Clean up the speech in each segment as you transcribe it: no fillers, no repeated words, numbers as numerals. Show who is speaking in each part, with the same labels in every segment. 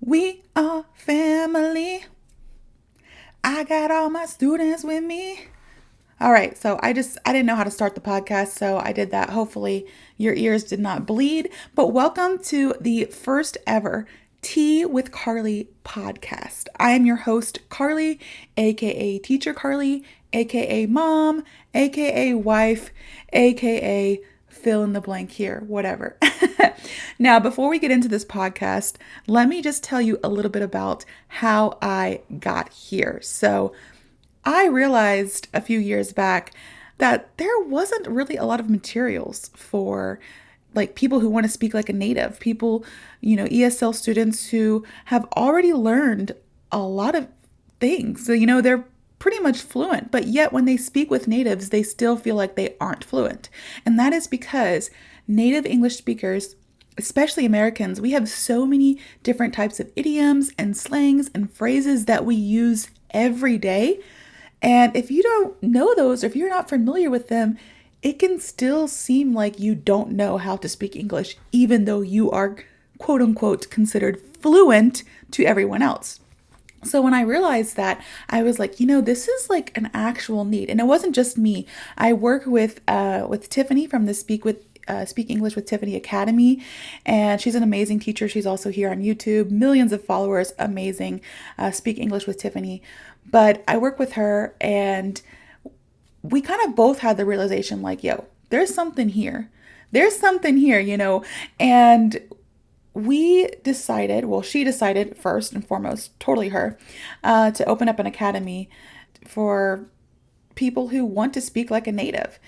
Speaker 1: We are family. I got all my students with me. All right, so I didn't know how to start the podcast, so I did that. Hopefully, your ears did not bleed. But welcome to the first ever Tea with Carley podcast. I am your host, Carley, aka Teacher Carley, aka Mom, aka Wife, aka fill in the blank here, whatever. Now, before we get into this podcast, let me just tell you a little bit about how I got here. So, I realized a few years back that there wasn't really a lot of materials for like people who want to speak like a native, people, ESL students who have already learned a lot of things. So, they're pretty much fluent, but yet when they speak with natives, they still feel like they aren't fluent. And that is because native English speakers, especially Americans, we have so many different types of idioms and slangs and phrases that we use every day. And if you don't know those, or if you're not familiar with them, it can still seem like you don't know how to speak English, even though you are quote unquote considered fluent to everyone else. So when I realized that, I was like, this is like an actual need. And it wasn't just me. I work with Tiffany from the Speak English with Tiffany Academy, and she's an amazing teacher. She's also here on YouTube, millions of followers, amazing. Speak English with Tiffany. But I work with her, and we kind of both had the realization like, there's something here. There's something here, and we decided, she decided first and foremost, totally her, to open up an academy for people who want to speak like a native.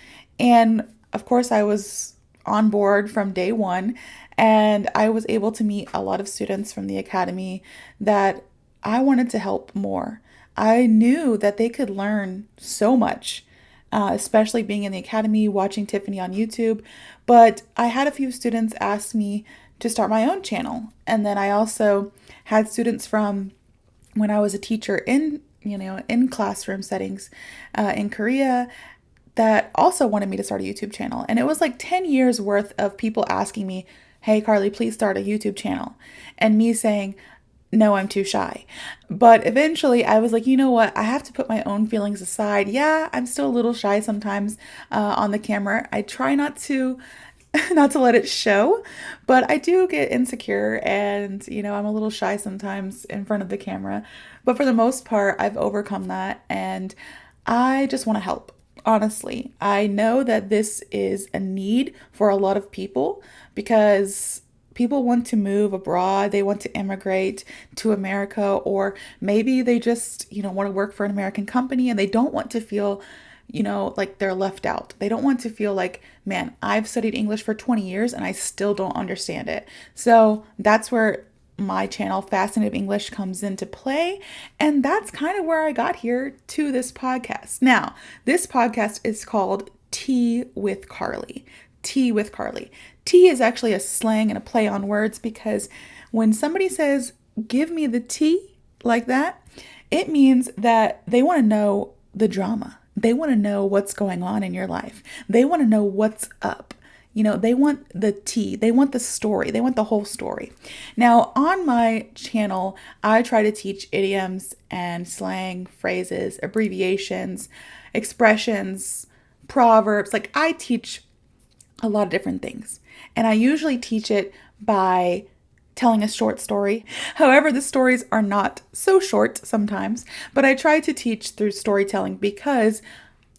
Speaker 1: And of course, I was on board from day one, and I was able to meet a lot of students from the academy that I wanted to help more. I knew that they could learn so much, especially being in the academy, watching Tiffany on YouTube. But I had a few students ask me to start my own channel. And then I also had students from when I was a teacher in classroom settings in Korea that also wanted me to start a YouTube channel. And it was like 10 years worth of people asking me, hey, Carley, please start a YouTube channel. And me saying, no, I'm too shy. But eventually I was like, you know what? I have to put my own feelings aside. Yeah, I'm still a little shy sometimes on the camera. I try not to let it show, but I do get insecure and, I'm a little shy sometimes in front of the camera. But for the most part, I've overcome that, and I just want to help. Honestly, I know that this is a need for a lot of people because people want to move abroad. They want to immigrate to America, or maybe they just, want to work for an American company and they don't want to feel like they're left out. They don't want to feel like, man, I've studied English for 20 years and I still don't understand it. So that's where my channel, FasciNATIVE English, comes into play. And that's kind of where I got here to this podcast. Now, this podcast is called Tea with Carley. Tea with Carley. Tea is actually a slang and a play on words because when somebody says, give me the tea like that, it means that they want to know the drama. They want to know what's going on in your life. They want to know what's up. They want the tea. They want the story. They want the whole story. Now, on my channel, I try to teach idioms and slang, phrases, abbreviations, expressions, proverbs. Like, I teach a lot of different things. And I usually teach it by telling a short story. However, the stories are not so short sometimes, but I try to teach through storytelling because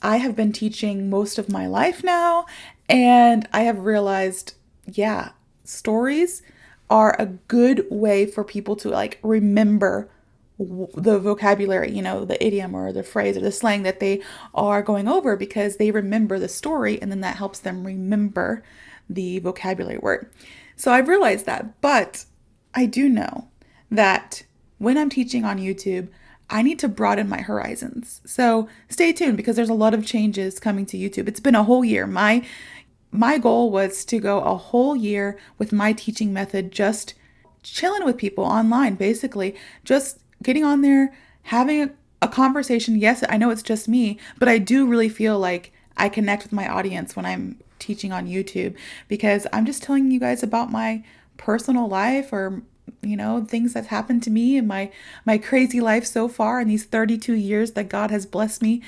Speaker 1: I have been teaching most of my life now, and I have realized, stories are a good way for people to remember the vocabulary, the idiom or the phrase or the slang that they are going over, because they remember the story and then that helps them remember the vocabulary word. So I've realized that, but I do know that when I'm teaching on YouTube, I need to broaden my horizons. So stay tuned because there's a lot of changes coming to YouTube. It's been a whole year. My goal was to go a whole year with my teaching method, just chilling with people online, basically, just getting on there, having a conversation. Yes, I know it's just me, but I do really feel like I connect with my audience when I'm teaching on YouTube because I'm just telling you guys about my personal life or things that's happened to me and my crazy life so far in these 32 years that God has blessed me.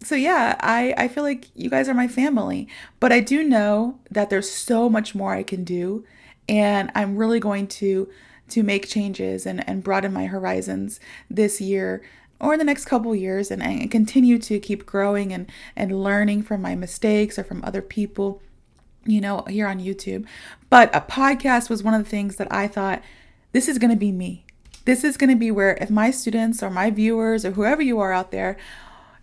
Speaker 1: So yeah, I feel like you guys are my family, but I do know that there's so much more I can do, and I'm really going to make changes and broaden my horizons this year or the next couple years, and continue to keep growing and learning from my mistakes or from other people, here on YouTube. But a podcast was one of the things that I thought, this is going to be me. This is going to be where, if my students or my viewers or whoever you are out there,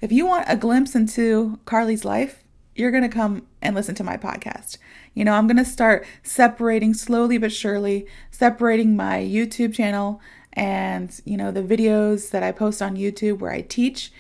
Speaker 1: if you want a glimpse into Carley's life, you're going to come and listen to my podcast. I'm going to start separating slowly but surely, separating my YouTube channel and, the videos that I post on YouTube where I teach,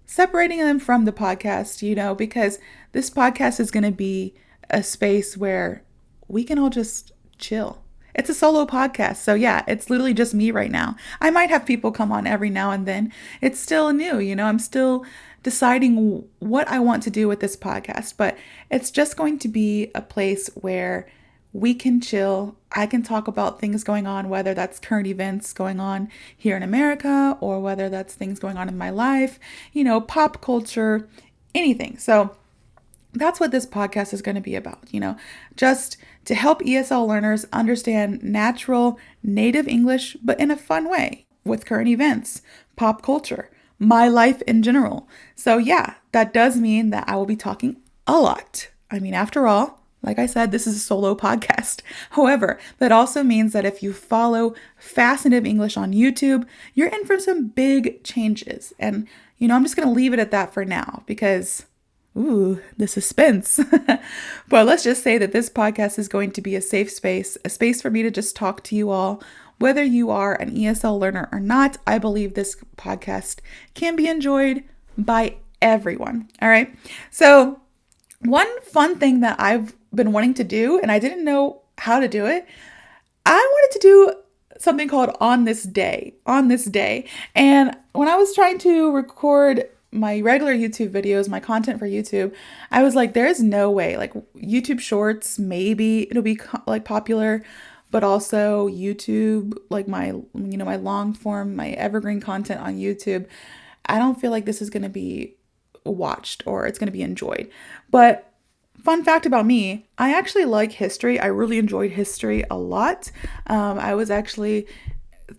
Speaker 1: separating them from the podcast, because this podcast is going to be a space where we can all just chill. It's a solo podcast. So yeah, it's literally just me right now. I might have people come on every now and then. It's still new, I'm still deciding what I want to do with this podcast, but it's just going to be a place where we can chill. I can talk about things going on, whether that's current events going on here in America or whether that's things going on in my life, pop culture, anything. So that's what this podcast is going to be about, just to help ESL learners understand natural native English, but in a fun way with current events, pop culture, my life in general. So yeah, that does mean that I will be talking a lot. After all, like I said, this is a solo podcast. However, that also means that if you follow FasciNATIVE English on YouTube, you're in for some big changes. And, I'm just going to leave it at that for now because, ooh, the suspense. But let's just say that this podcast is going to be a safe space, a space for me to just talk to you all. Whether you are an ESL learner or not, I believe this podcast can be enjoyed by everyone. All right. So one fun thing that I've been wanting to do, and I didn't know how to do it, I wanted to do something called On This Day. And when I was trying to record my regular YouTube videos, my content for YouTube, I was like, there's no way, like YouTube Shorts, maybe it'll be like popular, but also YouTube, like my long form, my evergreen content on YouTube, I don't feel like this is going to be watched or it's going to be enjoyed. But fun fact about me, I actually like history. I really enjoyed history a lot. I was actually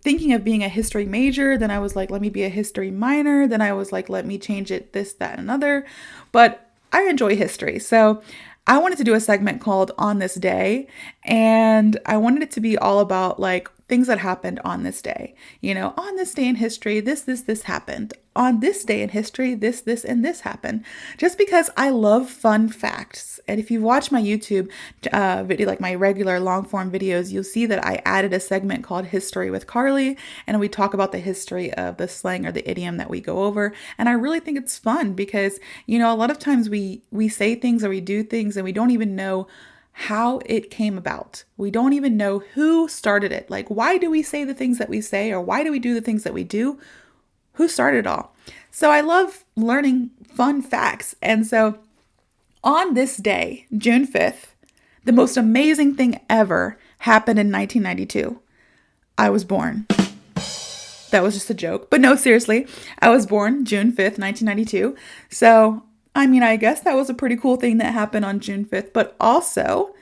Speaker 1: thinking of being a history major. Then I was like, let me be a history minor. Then I was like, let me change it this, that, and another. But I enjoy history. So I wanted to do a segment called On This Day. And I wanted it to be all about like things that happened on this day. On this day in history, this happened. On this day in history, this, and this happened. Just because I love fun facts. And if you watch my YouTube video, like my regular long form videos, you'll see that I added a segment called History with Carley. And we talk about the history of the slang or the idiom that we go over. And I really think it's fun because, a lot of times we say things or we do things and we don't even know how it came about. We don't even know who started it. Like, why do we say the things that we say, or why do we do the things that we do? Who started it all? So I love learning fun facts. And so on this day, June 5th, the most amazing thing ever happened in 1992. I was born. That was just a joke. But no, seriously, I was born June 5th, 1992. So I guess that was a pretty cool thing that happened on June 5th. But also,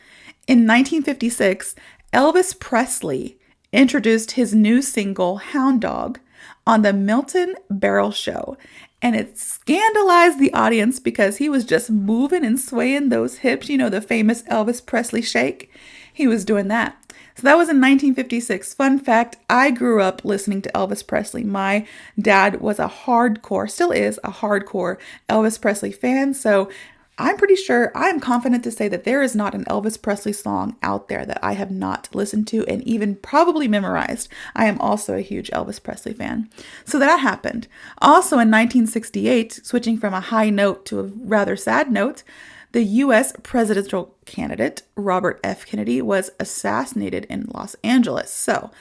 Speaker 1: in 1956, Elvis Presley introduced his new single, Hound Dog, on the Milton Berle Show. And it scandalized the audience because he was just moving and swaying those hips, the famous Elvis Presley shake. He was doing that. So that was in 1956. Fun fact, I grew up listening to Elvis Presley. My dad was still is a hardcore Elvis Presley fan. So I'm pretty sure, I'm confident to say that there is not an Elvis Presley song out there that I have not listened to and even probably memorized. I am also a huge Elvis Presley fan. So that happened. Also in 1968, switching from a high note to a rather sad note, the U.S. presidential candidate, Robert F. Kennedy, was assassinated in Los Angeles. So,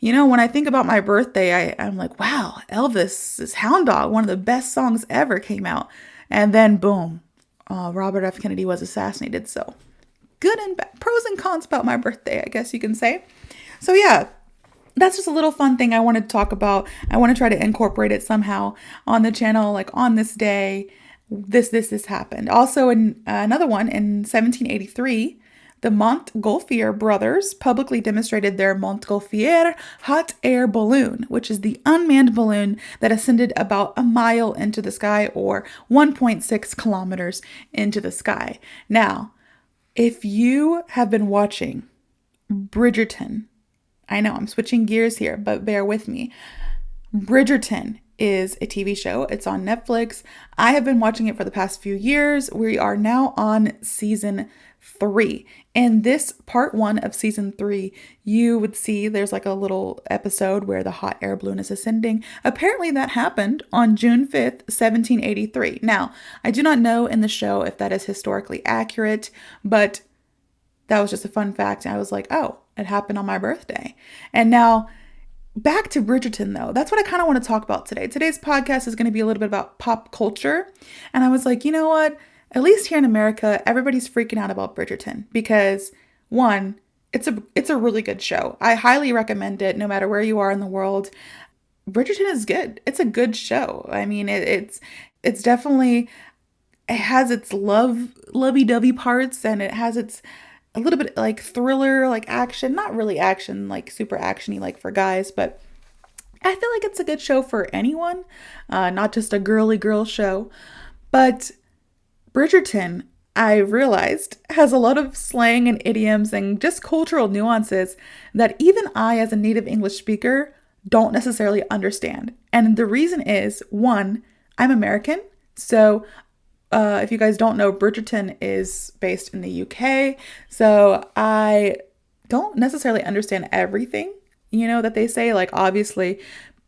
Speaker 1: when I think about my birthday, I'm like, wow, Elvis's Hound Dog, one of the best songs ever, came out. And then boom, Robert F. Kennedy was assassinated. So good and bad, pros and cons about my birthday, I guess you can say. So yeah, that's just a little fun thing I wanted to talk about. I want to try to incorporate it somehow on the channel, like on this day, this happened. Also, in another one in 1783, the Montgolfier brothers publicly demonstrated their Montgolfier hot air balloon, which is the unmanned balloon that ascended about a mile into the sky or 1.6 kilometers into the sky. Now, if you have been watching Bridgerton, I know I'm switching gears here, but bear with me. Bridgerton is a TV show. It's on Netflix. I have been watching it for the past few years. We are now on season 3. In this part 1 of season 3, you would see there's like a little episode where the hot air balloon is ascending. Apparently that happened on June 5th, 1783. Now, I do not know in the show if that is historically accurate, but that was just a fun fact. And I was like, oh, it happened on my birthday. And now back to Bridgerton, though. That's what I kind of want to talk about today. Today's podcast is going to be a little bit about pop culture. And I was like, you know what? At least here in America, everybody's freaking out about Bridgerton because, one, it's a really good show. I highly recommend it no matter where you are in the world. Bridgerton is good. It's a good show. I mean, it's definitely, it has its lovey-dovey parts, and it has its a little bit like thriller, like action, not really action, like super actiony, like for guys, but I feel like it's a good show for anyone, not just a girly girl show. But Bridgerton, I realized, has a lot of slang and idioms and just cultural nuances that even I, as a native English speaker, don't necessarily understand. And the reason is, one, I'm American, so if you guys don't know, Bridgerton is based in the UK, so I don't necessarily understand everything, that they say. Like, obviously,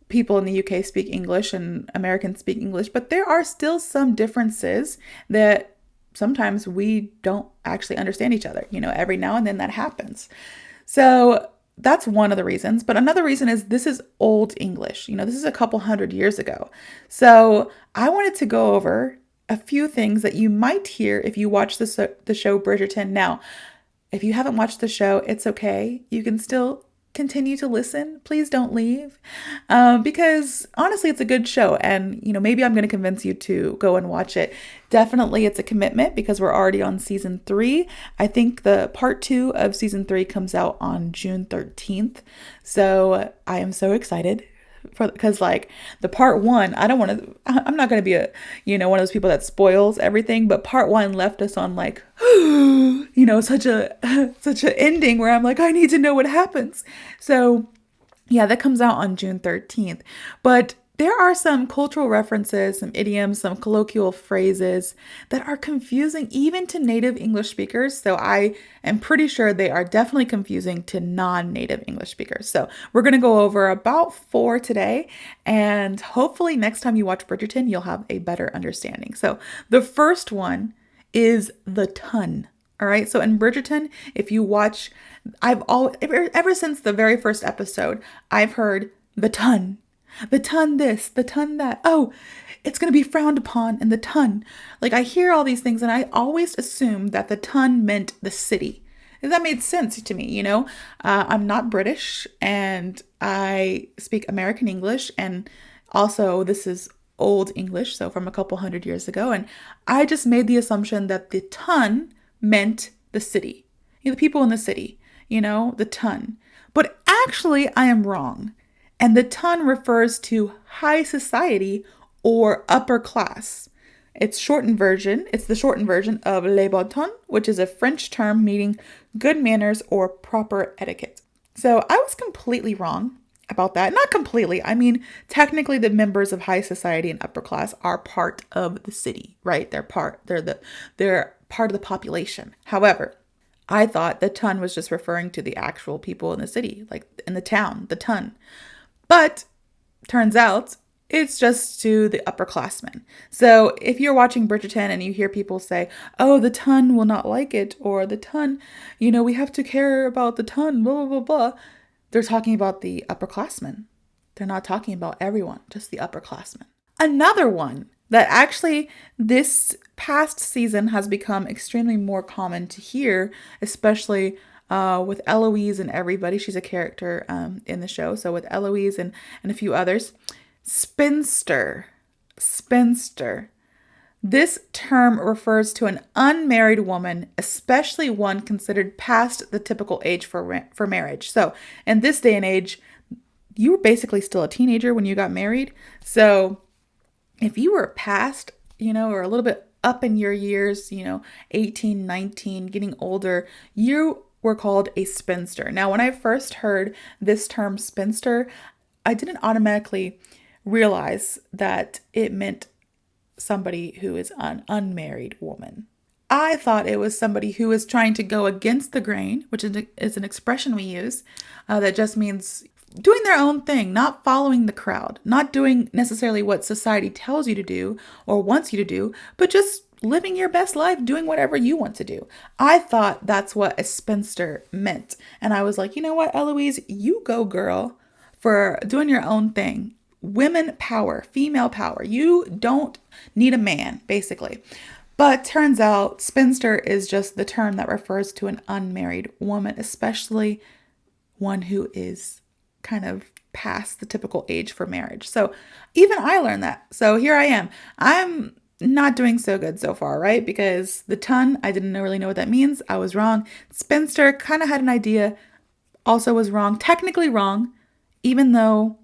Speaker 1: people in the UK speak English and Americans speak English, but there are still some differences that sometimes we don't actually understand each other. Every now and then that happens. So that's one of the reasons. But another reason is this is old English. This is a couple hundred years ago. So I wanted to go over a few things that you might hear if you watch the show Bridgerton. Now, if you haven't watched the show, it's okay. You can still continue to listen. Please don't leave. Because honestly, it's a good show. And, maybe I'm going to convince you to go and watch it. Definitely, it's a commitment because we're already on season 3. I think the part 2 of season 3 comes out on June 13th. So I am so excited. Because like the part 1, I'm not going to be one of those people that spoils everything, but part 1 left us on like, such a ending where I'm like, I need to know what happens. So yeah, that comes out on June 13th, but there are some cultural references, some idioms, some colloquial phrases that are confusing even to native English speakers. So I am pretty sure they are definitely confusing to non-native English speakers. So we're going to go over about 4 today, and hopefully next time you watch Bridgerton, you'll have a better understanding. So the first one is the ton. All right. So in Bridgerton, if you watch, ever since the very first episode, I've heard the ton. The ton this, the ton that. Oh, it's going to be frowned upon in the ton. Like, I hear all these things and I always assumed that the ton meant the city. And that made sense to me, I'm not British and I speak American English. And also this is old English, so from a couple hundred years ago. And I just made the assumption that the ton meant the city, the people in the city, the ton. But actually I am wrong. And the ton refers to high society or upper class. It's the shortened version of le bon ton, which is a French term meaning good manners or proper etiquette. So I was completely wrong about that. Not completely. I mean, technically the members of high society and upper class are part of the city, right? They're part of the population. However, I thought the ton was just referring to the actual people in the city, like in the town, the ton. But turns out it's just to the upperclassmen. So if you're watching Bridgerton and you hear people say, oh, the ton will not like it, or the ton, we have to care about the ton, blah, blah, blah, blah. They're talking about the upperclassmen. They're not talking about everyone, just the upperclassmen. Another one that actually this past season has become extremely more common to hear, especially with Eloise and everybody. She's a character in the show. So with Eloise and a few others. Spinster. Spinster. This term refers to an unmarried woman, especially one considered past the typical age for marriage. So in this day and age, you were basically still a teenager when you got married. So if you were past, or a little bit up in your years, 18, 19, getting older, you were called a spinster. Now, when I first heard this term spinster, I didn't automatically realize that it meant somebody who is an unmarried woman. I thought it was somebody who is trying to go against the grain, which is an expression we use that just means doing their own thing, not following the crowd, not doing necessarily what society tells you to do or wants you to do, but just living your best life, doing whatever you want to do. I thought that's what a spinster meant. And I was like, you know what, Eloise, you go, girl, for doing your own thing. Women power, female power. You don't need a man, basically. But turns out spinster is just the term that refers to an unmarried woman, especially one who is kind of past the typical age for marriage. So even I learned that. So here I am. I'm not doing so good so far, right? Because the ton, I didn't really know what that means. I was wrong. Spinster kind of had an idea, also was wrong, technically wrong, even though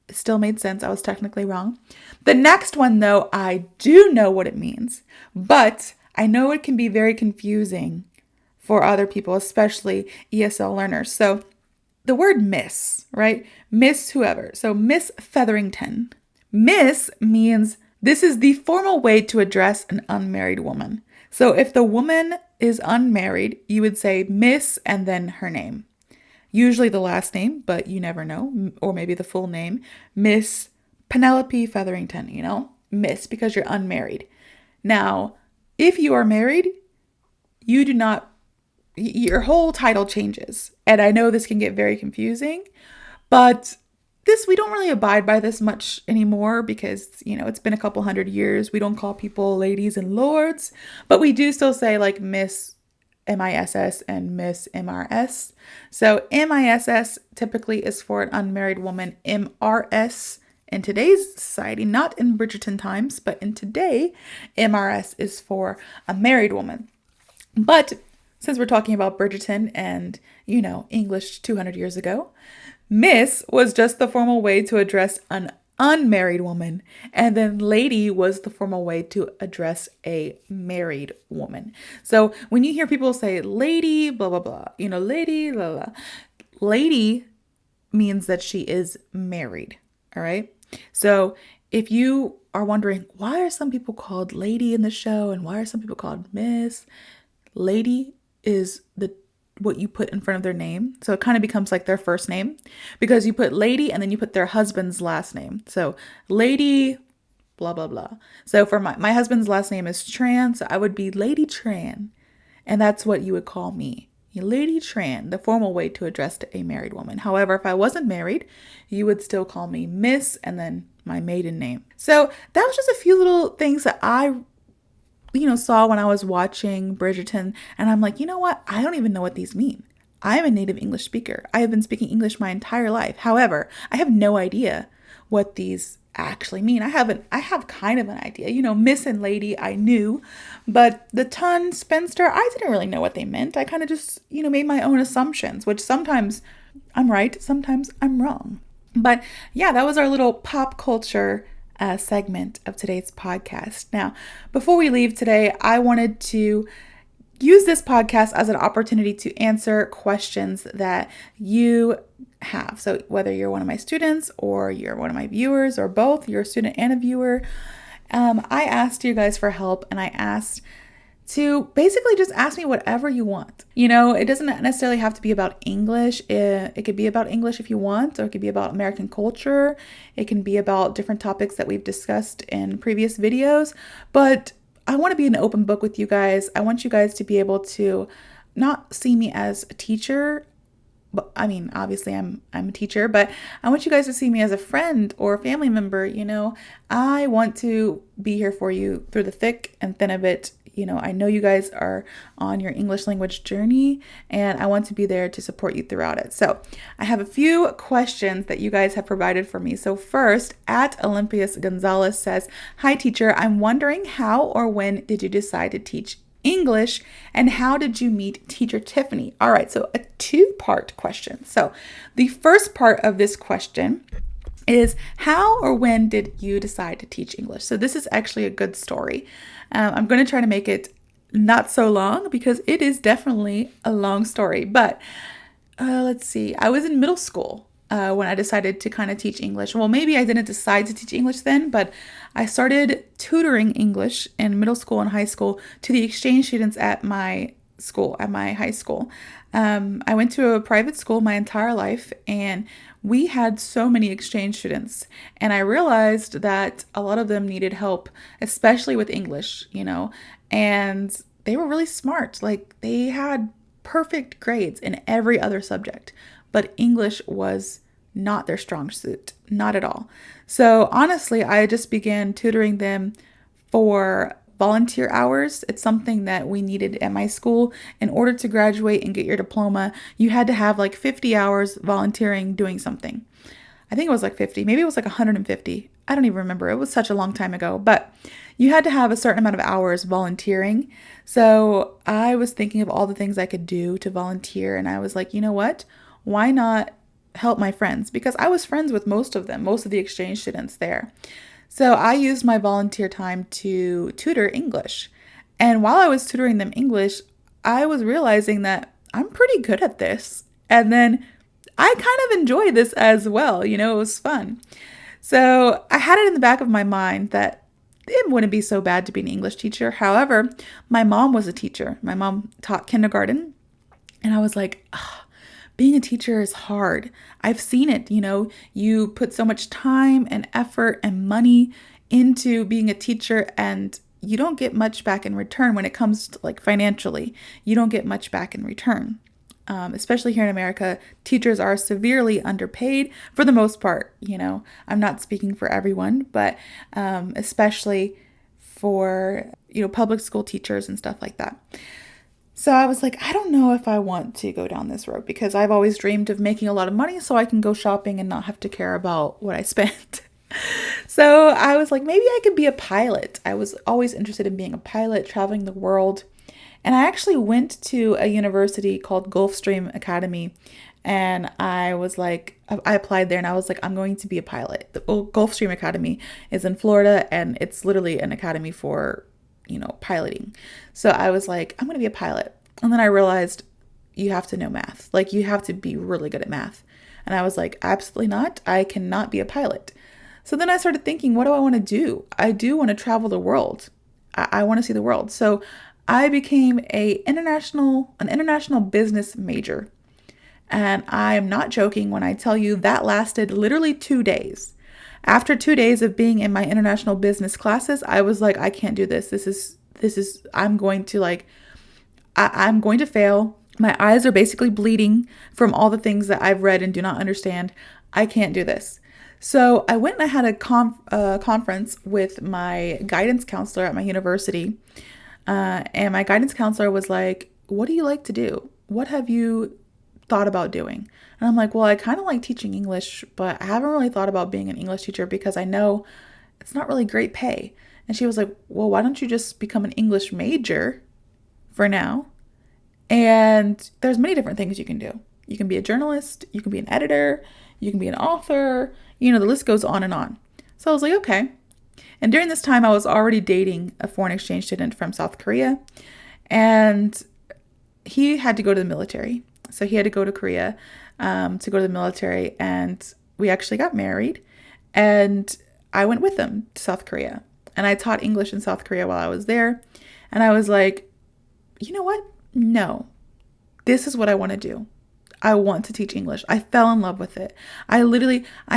Speaker 1: it still made sense. I was technically wrong. The next one, though, I do know what it means, but I know it can be very confusing for other people, especially ESL learners. So the word miss, right? Miss whoever. So Miss Featherington. Miss means this is the formal way to address an unmarried woman. So if the woman is unmarried, you would say Miss and then her name. Usually the last name, but you never know, or maybe the full name, Miss Penelope Featherington, Miss, because you're unmarried. Now, if you are married, you do not, your whole title changes. And I know this can get very confusing, but we don't really abide by this much anymore because, it's been a couple hundred years. We don't call people ladies and lords, but we do still say like Miss MISS and Miss MRS. So MISS typically is for an unmarried woman. MRS in today's society, not in Bridgerton times, but in today, MRS is for a married woman. But since we're talking about Bridgerton and, English 200 years ago, Miss was just the formal way to address an unmarried woman, and then lady was the formal way to address a married woman. So when you hear people say lady, blah, blah, blah, lady, blah, blah, lady means that she is married. All right. So if you are wondering, why are some people called lady in the show and why are some people called miss? Lady is what you put in front of their name. So it kind of becomes like their first name because you put lady and then you put their husband's last name. So lady, blah, blah, blah. So for my husband's last name is Tran. So I would be Lady Tran. And that's what you would call me. Lady Tran, the formal way to address a married woman. However, if I wasn't married, you would still call me Miss and then my maiden name. So that was just a few little things that I saw when I was watching Bridgerton, and I'm like, you know what? I don't even know what these mean. I am a native English speaker. I have been speaking English my entire life. However, I have no idea what these actually mean. I have kind of an idea. Miss and lady, I knew, but the ton, spinster, I didn't really know what they meant. I kind of just, made my own assumptions, which sometimes I'm right, sometimes I'm wrong. But yeah, that was our little pop culture segment of today's podcast. Now, before we leave today, I wanted to use this podcast as an opportunity to answer questions that you have. So whether you're one of my students or you're one of my viewers or both, you're a student and a viewer, I asked you guys for help and I asked to basically just ask me whatever you want. It doesn't necessarily have to be about English. It could be about English if you want, or it could be about American culture. It can be about different topics that we've discussed in previous videos. But I want to be an open book with you guys. I want you guys to be able to not see me as a teacher, I mean, obviously I'm a teacher, but I want you guys to see me as a friend or a family member. I want to be here for you through the thick and thin of it. I know you guys are on your English language journey, and I want to be there to support you throughout it. So I have a few questions that you guys have provided for me. So first, at Olympias Gonzalez says, "Hi teacher, I'm wondering how or when did you decide to teach English, and how did you meet teacher Tiffany?" All right, so a two-part question. So the first part of this question is, how or when did you decide to teach English? So this is actually a good story. I'm going to try to make it not so long because it is definitely a long story. But let's see. I was in middle school when I decided to kind of teach English. Well, maybe I didn't decide to teach English then, but I started tutoring English in middle school and high school to the exchange students at my school, at my high school. I went to a private school my entire life, and we had so many exchange students. And I realized that a lot of them needed help, especially with English, and they were really smart. Like, they had perfect grades in every other subject, but English was not their strong suit, not at all. So honestly, I just began tutoring them for volunteer hours. It's something that we needed at my school. In order to graduate and get your diploma, you had to have like 50 hours volunteering doing something. I think it was like 50, maybe it was like 150. I don't even remember. It was such a long time ago, but you had to have a certain amount of hours volunteering. So I was thinking of all the things I could do to volunteer, and I was like, you know what? Why not help my friends? Because I was friends with most of them, most of the exchange students there. So I used my volunteer time to tutor English. And while I was tutoring them English, I was realizing that I'm pretty good at this. And then I kind of enjoy this as well. It was fun. So I had it in the back of my mind that it wouldn't be so bad to be an English teacher. However, my mom was a teacher. My mom taught kindergarten. And I was like, being a teacher is hard. I've seen it, you put so much time and effort and money into being a teacher, and you don't get much back in return when it comes to like financially. You don't get much back in return. Especially here in America, teachers are severely underpaid for the most part. I'm not speaking for everyone, but especially for, public school teachers and stuff like that. So I was like, I don't know if I want to go down this road, because I've always dreamed of making a lot of money so I can go shopping and not have to care about what I spent. So I was like, maybe I could be a pilot. I was always interested in being a pilot, traveling the world. And I actually went to a university called Gulfstream Academy, and I applied there, and I was like, I'm going to be a pilot. The Gulfstream Academy is in Florida, and it's literally an academy for piloting. So I was like, I'm going to be a pilot. And then I realized you have to know math. Like, you have to be really good at math. And I was like, absolutely not. I cannot be a pilot. So then I started thinking, what do I want to do? I do want to travel the world. I want to see the world. So I became an international business major. And I am not joking when I tell you that lasted literally 2 days. After 2 days of being in my international business classes, I was like, I can't do this. I'm going to fail. My eyes are basically bleeding from all the things that I've read and do not understand. I can't do this. So I went and I had a conference with my guidance counselor at my university. And my guidance counselor was like, what do you like to do? What have you thought about doing? And I'm like, well, I kind of like teaching English, but I haven't really thought about being an English teacher because I know it's not really great pay. And she was like, well, why don't you just become an English major for now? And there's many different things you can do. You can be a journalist, you can be an editor, you can be an author, the list goes on and on. So I was like, okay. And during this time, I was already dating a foreign exchange student from South Korea, and he had to go to the military. So he had to go to Korea to go to the military, and we actually got married, and I went with him to South Korea, and I taught English in South Korea while I was there. And I was like, you know what? No, this is what I want to do. I want to teach English. I fell in love with it. I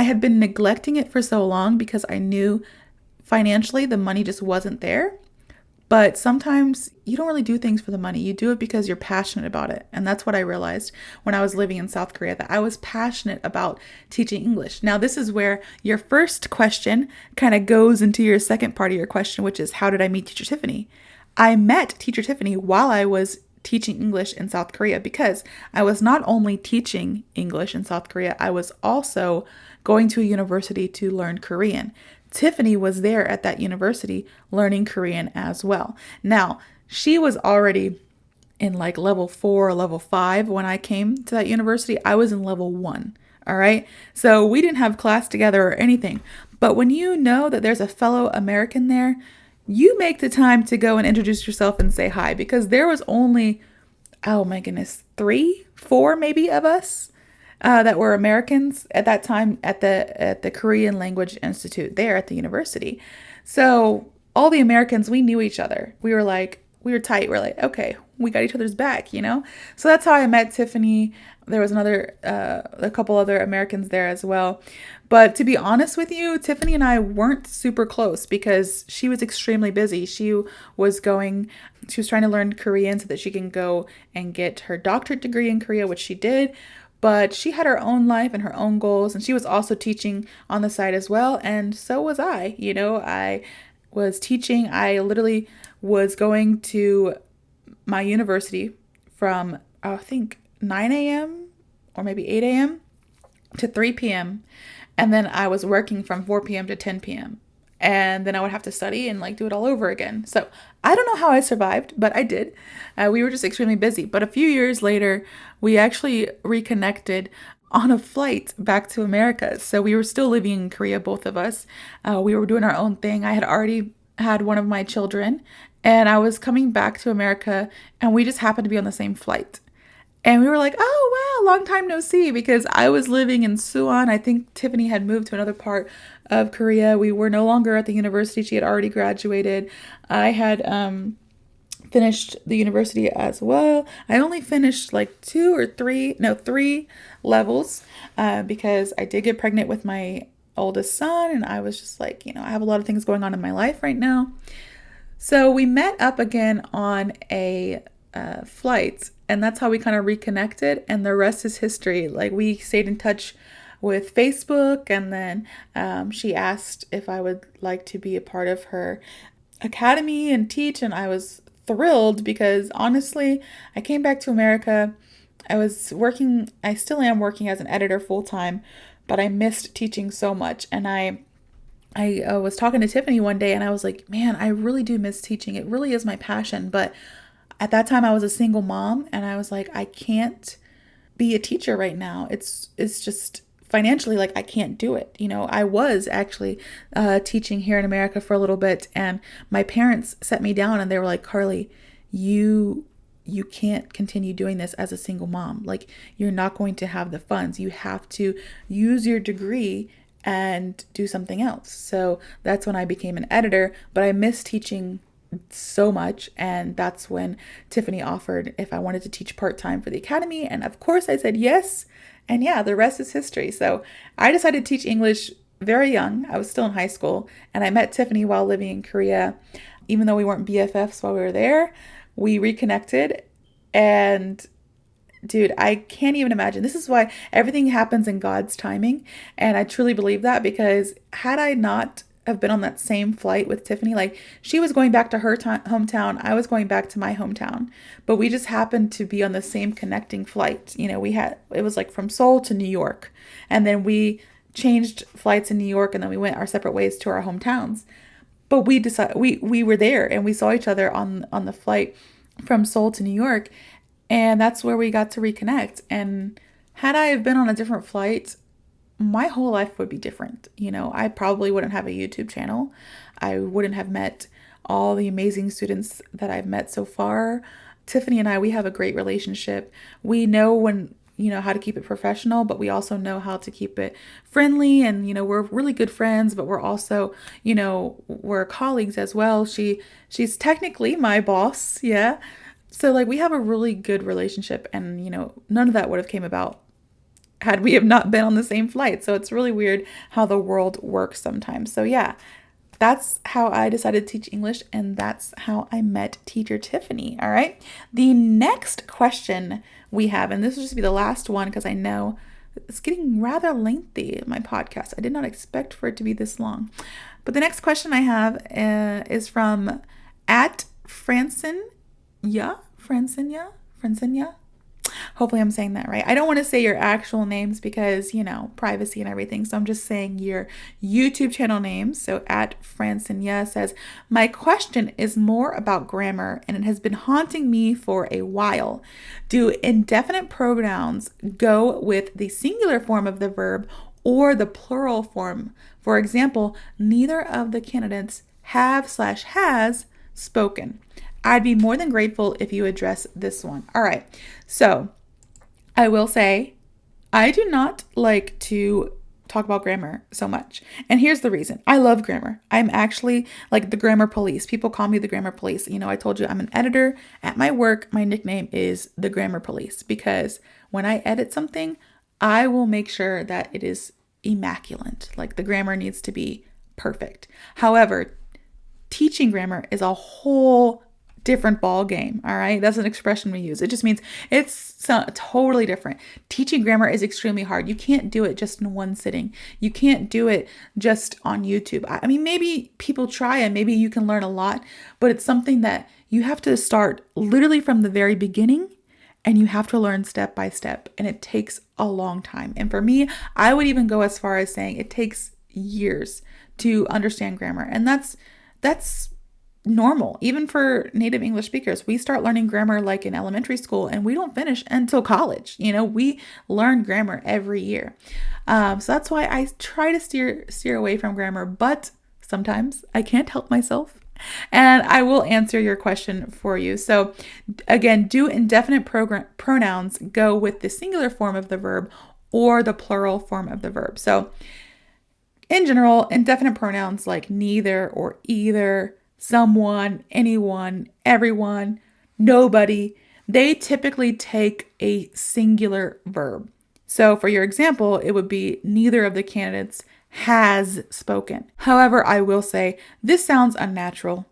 Speaker 1: had been neglecting it for so long because I knew financially the money just wasn't there. But sometimes you don't really do things for the money. You do it because you're passionate about it. And that's what I realized when I was living in South Korea, that I was passionate about teaching English. Now, this is where your first question kind of goes into your second part of your question, which is, how did I meet Teacher Tiffany? I met Teacher Tiffany while I was teaching English in South Korea, because I was not only teaching English in South Korea, I was also going to a university to learn Korean. Tiffany was there at that university learning Korean as well. Now, she was already in like level 4 or level 5 when I came to that university. I was in level 1. All right. So we didn't have class together or anything. But when you know that there's a fellow American there, you make the time to go and introduce yourself and say hi, because there was only, oh my goodness, 3, 4 maybe of us that were Americans at that time at the Korean Language Institute there at the university. So all the Americans, we knew each other. We were tight. We're like, okay, we got each other's back, you know? So that's how I met Tiffany. There was a couple other Americans there as well. But to be honest with you, Tiffany and I weren't super close because she was extremely busy. She was trying to learn Korean so that she can go and get her doctorate degree in Korea, which she did. But she had her own life and her own goals, and she was also teaching on the side as well. And so was I. You know, I was teaching. I literally was going to my university from, I think, 9 a.m. or maybe 8 a.m. to 3 p.m. And then I was working from 4 p.m. to 10 p.m. And then I would have to study and like do it all over again. So I don't know how I survived, but I did. We were just extremely busy. But a few years later, we actually reconnected on a flight back to America. So we were still living in Korea, both of us. We were doing our own thing. I had already had one of my children, and I was coming back to America, and we just happened to be on the same flight. And we were like, oh, wow, long time no see, because I was living in Suwon. I think Tiffany had moved to another part of Korea. We were no longer at the university. She had already graduated. I had finished the university as well. I only finished like 3 levels because I did get pregnant with my oldest son. And I was just like, I have a lot of things going on in my life right now. So we met up again on a flight, and that's how we kind of reconnected, and the rest is history. Like, we stayed in touch with Facebook, and then she asked if I would like to be a part of her academy and teach, and I was thrilled because honestly, I came back to America. I still am working as an editor full time, but I missed teaching so much. And I was talking to Tiffany one day, and I was like, man, I really do miss teaching. It really is my passion. But at that time I was a single mom, and I was like, I can't be a teacher right now. It's just financially, like, I can't do it. I was actually teaching here in America for a little bit, and my parents set me down and they were like, Carley, you can't continue doing this as a single mom. Like, you're not going to have the funds. You have to use your degree and do something else. So that's when I became an editor, but I miss teaching so much. And that's when Tiffany offered if I wanted to teach part-time for the academy. And of course I said yes. And yeah, the rest is history. So I decided to teach English very young. I was still in high school, and I met Tiffany while living in Korea. Even though we weren't BFFs while we were there, we reconnected. And dude, I can't even imagine. This is why everything happens in God's timing. And I truly believe that, because had I not have been on that same flight with Tiffany, like, she was going back to her hometown, I was going back to my hometown, but we just happened to be on the same connecting flight. It was like from Seoul to New York, and then we changed flights in New York, and then we went our separate ways to our hometowns. But we decided we were there, and we saw each other on the flight from Seoul to New York. And that's where we got to reconnect. And had I have been on a different flight, my whole life would be different. I probably wouldn't have a YouTube channel. I wouldn't have met all the amazing students that I've met so far. Tiffany and I, we have a great relationship. We know how to keep it professional, but we also know how to keep it friendly. And, we're really good friends, but we're also, we're colleagues as well. She's technically my boss. Yeah. So like, we have a really good relationship, and, none of that would have came about had we have not been on the same flight. So it's really weird how the world works sometimes. So yeah, that's how I decided to teach English, and that's how I met teacher Tiffany. All right. The next question we have, and this will just be the last one because I know it's getting rather lengthy, my podcast. I did not expect for it to be this long. But the next question I have is from at Francine. Francine. Hopefully I'm saying that right. I don't want to say your actual names because, privacy and everything. So I'm just saying your YouTube channel names. So at Francine says, my question is more about grammar and it has been haunting me for a while. Do indefinite pronouns go with the singular form of the verb or the plural form? For example, neither of the candidates have/has spoken. I'd be more than grateful if you address this one. All right. So I will say I do not like to talk about grammar so much. And here's the reason. I love grammar. I'm actually like the grammar police. People call me the grammar police. I told you I'm an editor at my work. My nickname is the grammar police because when I edit something, I will make sure that it is immaculate. Like the grammar needs to be perfect. However, teaching grammar is a whole different ball game. All right. That's an expression we use. It just means it's totally different. Teaching grammar is extremely hard. You can't do it just in one sitting. You can't do it just on YouTube. I mean, maybe people try and maybe you can learn a lot, but it's something that you have to start literally from the very beginning and you have to learn step by step. And it takes a long time. And for me, I would even go as far as saying it takes years to understand grammar. And that's normal. Even for native English speakers, we start learning grammar like in elementary school and we don't finish until college. We learn grammar every year. So that's why I try to steer away from grammar, but sometimes I can't help myself. And I will answer your question for you. So again, do indefinite pronouns go with the singular form of the verb or the plural form of the verb? So in general, indefinite pronouns like neither or either, someone, anyone, everyone, nobody, they typically take a singular verb. So for your example, it would be neither of the candidates has spoken. However, I will say this sounds unnatural.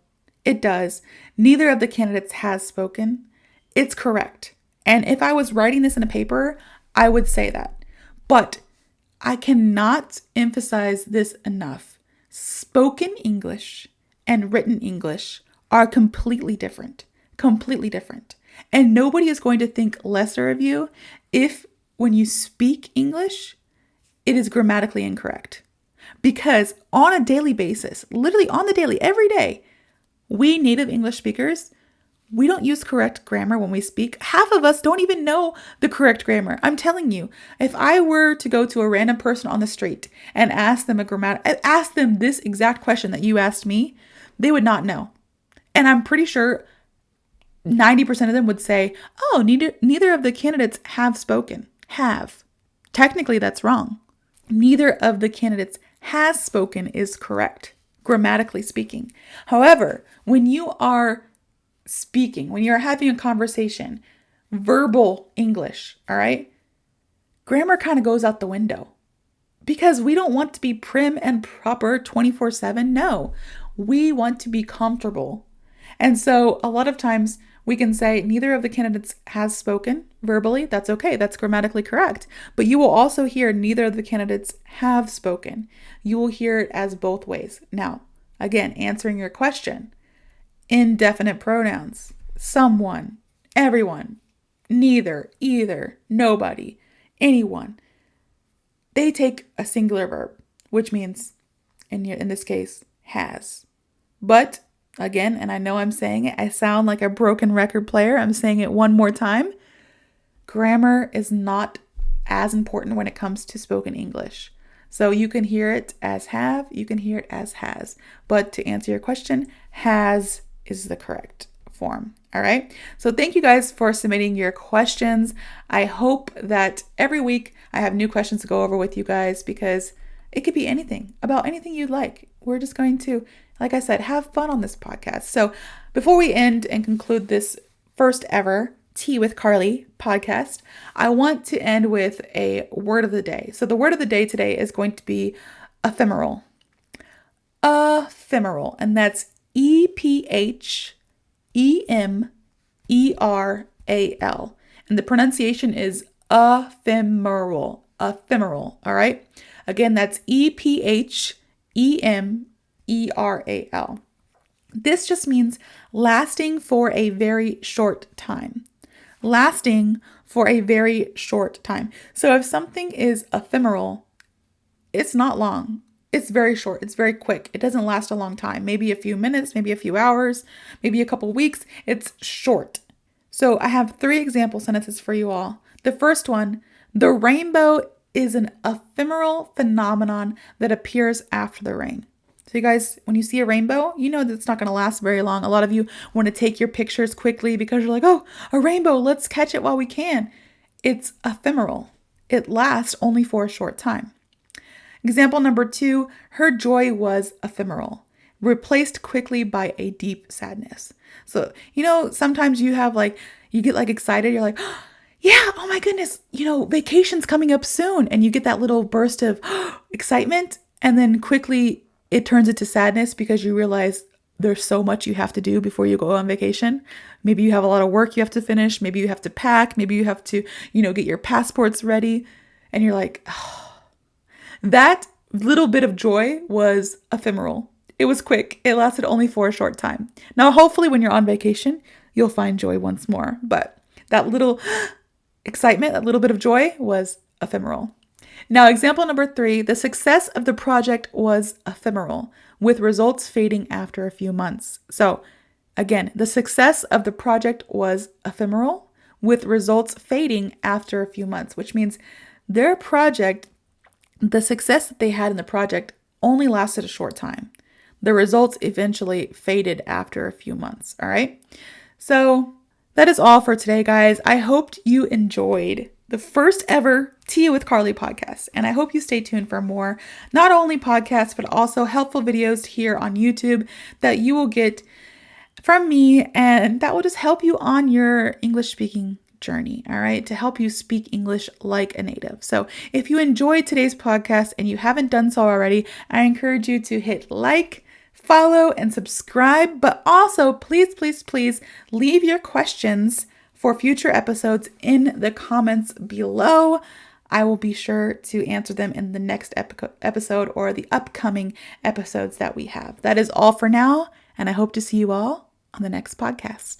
Speaker 1: It does. Neither of the candidates has spoken. It's correct. And if I was writing this in a paper, I would say that. But I cannot emphasize this enough. Spoken English and written English are completely different. And nobody is going to think lesser of you if when you speak English, it is grammatically incorrect. Because on a daily basis, literally on the daily, every day, we native English speakers, we don't use correct grammar when we speak. Half of us don't even know the correct grammar. I'm telling you, if I were to go to a random person on the street and ask them this exact question that you asked me, they would not know. And I'm pretty sure 90% of them would say, oh, neither of the candidates have spoken. Have. Technically, that's wrong. Neither of the candidates has spoken is correct, grammatically speaking. However, when you are speaking, when you're having a conversation, verbal English, all right, grammar kind of goes out the window because we don't want to be prim and proper 24/7. No, we want to be comfortable. And so a lot of times we can say neither of the candidates has spoken verbally. That's okay. That's grammatically correct. But you will also hear neither of the candidates have spoken. You will hear it as both ways. Now, again, answering your question, indefinite pronouns, someone, everyone, neither, either, nobody, anyone. They take a singular verb, which means, in this case, has. But again, and I know I'm saying it, I sound like a broken record player. I'm saying it one more time. Grammar is not as important when it comes to spoken English. So you can hear it as have, you can hear it as has. But to answer your question, has is the correct form. All right. So thank you guys for submitting your questions. I hope that every week I have new questions to go over with you guys because it could be anything, about anything you'd like. We're just going to, like I said, have fun on this podcast. So before we end and conclude this first ever Tea with Carley podcast, I want to end with a word of the day. So the word of the day today is going to be ephemeral. ephemeral, and that's Ephemeral. And the pronunciation is ephemeral. Ephemeral, all right? Again, that's Ephemeral. This just means lasting for a very short time. Lasting for a very short time. So if something is ephemeral, it's not long. It's very short. It's very quick. It doesn't last a long time. Maybe a few minutes, maybe a few hours, maybe a couple weeks. It's short. So I have 3 example sentences for you all. The first one, the rainbow is an ephemeral phenomenon that appears after the rain. So you guys, when you see a rainbow, you know that it's not going to last very long. A lot of you want to take your pictures quickly because you're like, oh, a rainbow, let's catch it while we can. It's ephemeral. It lasts only for a short time. Example number 2, her joy was ephemeral, replaced quickly by a deep sadness. So, sometimes you get excited. You're like, oh, yeah, oh my goodness, vacation's coming up soon. And you get that little burst of excitement. And then quickly it turns into sadness because you realize there's so much you have to do before you go on vacation. Maybe you have a lot of work you have to finish. Maybe you have to pack. Maybe you have to, get your passports ready. And you're like, oh. That little bit of joy was ephemeral. It was quick. It lasted only for a short time. Now, hopefully when you're on vacation, you'll find joy once more. But that little excitement, that little bit of joy was ephemeral. Now, example number 3, the success of the project was ephemeral, with results fading after a few months. So again, the success of the project was ephemeral, with results fading after a few months, which means their project, the success that they had in the project only lasted a short time. The results eventually faded after a few months, all right? So that is all for today, guys. I hoped you enjoyed the first ever Tea with Carley podcast, and I hope you stay tuned for more, not only podcasts, but also helpful videos here on YouTube that you will get from me, and that will just help you on your English speaking journey, all right, to help you speak English like a native. So if you enjoyed today's podcast and you haven't done so already, I encourage you to hit like, follow, and subscribe, but also please, please, please leave your questions for future episodes in the comments below. I will be sure to answer them in the next episode or the upcoming episodes that we have. That is all for now, and I hope to see you all on the next podcast.